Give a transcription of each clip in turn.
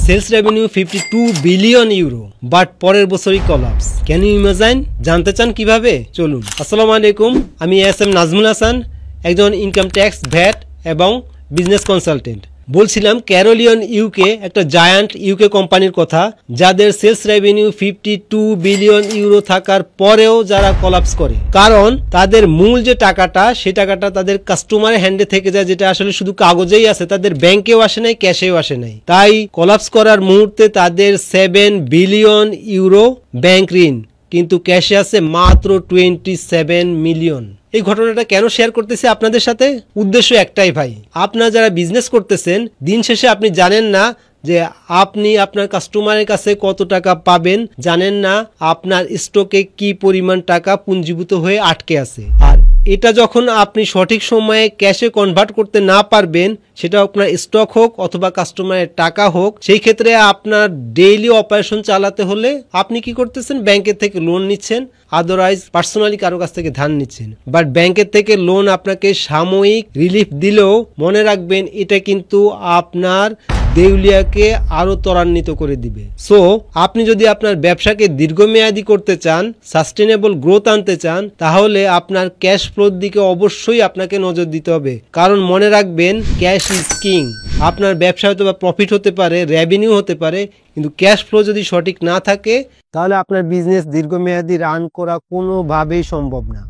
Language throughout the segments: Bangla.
Sales revenue 52 billion euro, but পরের বছরই কলাপস। Can you imagine? জানতে চান কিভাবে? চলুন। আসসালামু আলাইকুম, আমি এস.এম. নাজমুল হাসান, একজন ইনকাম ট্যাক্স, ভ্যাট এবং বিজনেস কনসালটেন্ট। বলছিলাম ক্যারোলিয়ন ইউকে, একটা জায়ান্ট ইউকে কোম্পানির কথা, যাদের সেলস রেভিনিউ 52 বিলিয়ন ইউরো থাকার পরেও যারা কলাপস করে। কারণ তাদের মূল যে টাকাটা, সেই টাকাটা তাদের কাস্টমারের হ্যান্ডে থেকে যায়, যেটা আসলে শুধু কাগজেই আছে, তাদের ব্যাংকেও আসে নাই, ক্যাশেও আসে নাই। তাই কলাপস করার মুহূর্তে তাদের 7 বিলিয়ন ইউরো ব্যাংক ঋণ, কিন্তু ক্যাশে আছে মাত্র 27 মিলিয়ন। এই ঘটনাটা কেন শেয়ার করতেছি আপনাদের সাথে? উদ্দেশ্য একটাই ভাই, আপনারা যারা বিজনেস করতেছেন, দিন শেষে আপনি জানেন না যে আপনি আপনার কাস্টমারের কাছে কত টাকা পাবেন, জানেন না আপনার স্টকে কি পরিমাণ টাকা পুঞ্জীভূত হয়ে আটকে আছে। আর এটা যখন আপনি সঠিক সময়ে ক্যাশে কনভার্ট করতে না পারবেন, সেটা আপনার স্টক হোক অথবা কাস্টমারের টাকা হোক, সেই ক্ষেত্রে আপনার ডেইলি অপারেশন চালাতে হলে আপনি কি করতেছেন? ব্যাংকের থেকে লোন নিচ্ছেন, আদারওয়াইজ পার্সোনালি কারো কাছ থেকে ধার নিচ্ছেন। বাট ব্যাংকের থেকে লোন আপনাকে সাময়িক রিলিফ দিলেও মনে রাখবেন, এটা কিন্তু আপনার দেউলিয়াকে আরো ত্বরান্বিত করে দিবে। সো আপনি যদি আপনার ব্যবসাকে দীর্ঘমেয়াদী করতে চান, সাস্টেনেবল গ্রোথ আনতে চান, তাহলে আপনার ক্যাশ ফ্লোর দিকে অবশ্যই আপনাকে নজর দিতে হবে। কারণ মনে রাখবেন, ক্যাশ ইজ কিং। আপনার ব্যবসা হয়তো বা প্রফিট হতে পারে, রেভিনিউ হতে পারে, কিন্তু ক্যাশ ফ্লো যদি সঠিক না থাকে, তাহলে আপনার বিজনেস দীর্ঘমেয়াদী রান করা কোনোভাবেই সম্ভব না।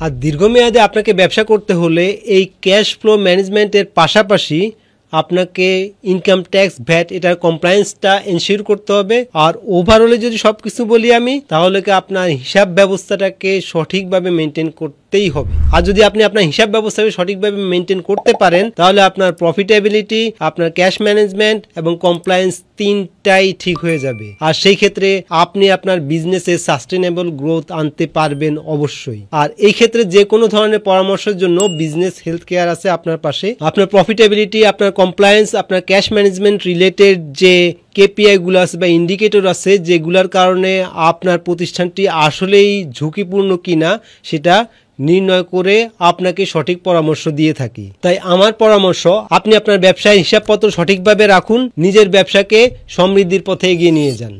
আর দীর্ঘমেয়াদে আপনাকে ব্যবসা করতে হলে এই ক্যাশ ফ্লো ম্যানেজমেন্টের পাশাপাশি আপনাকে ইনকাম ট্যাক্স, ভ্যাট, এটার কমপ্লায়েন্সটা এনশিওর করতে হবে। আর ওভারঅলে যদি সবকিছু বলি আমি, তাহলে কি আপনার হিসাব ব্যবস্থাটাকে সঠিকভাবে মেনটেন করতেই হবে। আর যদি আপনি আপনার হিসাব ব্যবস্থাকে সঠিকভাবে মেনটেন করতে পারেন, তাহলে আপনার প্রফিটেবিলিটি, আপনার ক্যাশ ম্যানেজমেন্ট এবং কমপ্লায়েন্স তিনটাই ঠিক হয়ে যাবে। আর সেই ক্ষেত্রে আপনি আপনার বিজনেসে সাস্টেনেবল গ্রোথ আনতে পারবেন অবশ্যই। আর এই ক্ষেত্রে যে কোনো ধরনের পরামর্শের জন্য বিজনেস হেলথ কেয়ার আছে আপনার পাশে। আপনার প্রফিটেবিলিটি, আপনার কমপ্লায়েন্স, আপনার ক্যাশ ম্যানেজমেন্ট রিলেটেড যে কেপিআই গুলো আছে বা ইন্ডিকেটর আছে, যেগুলোর কারণে আপনার প্রতিষ্ঠানটি আসলেই ঝুঁকিপূর্ণ কিনা সেটা নির্ণয় করে আপনাকে সঠিক পরামর্শ দিয়ে থাকি। তাই আমার পরামর্শ, আপনি আপনার ব্যবসায় হিসাবপত্র সঠিকভাবে রাখুন, নিজের ব্যবসাকে সমৃদ্ধির পথে এগিয়ে নিয়ে যান।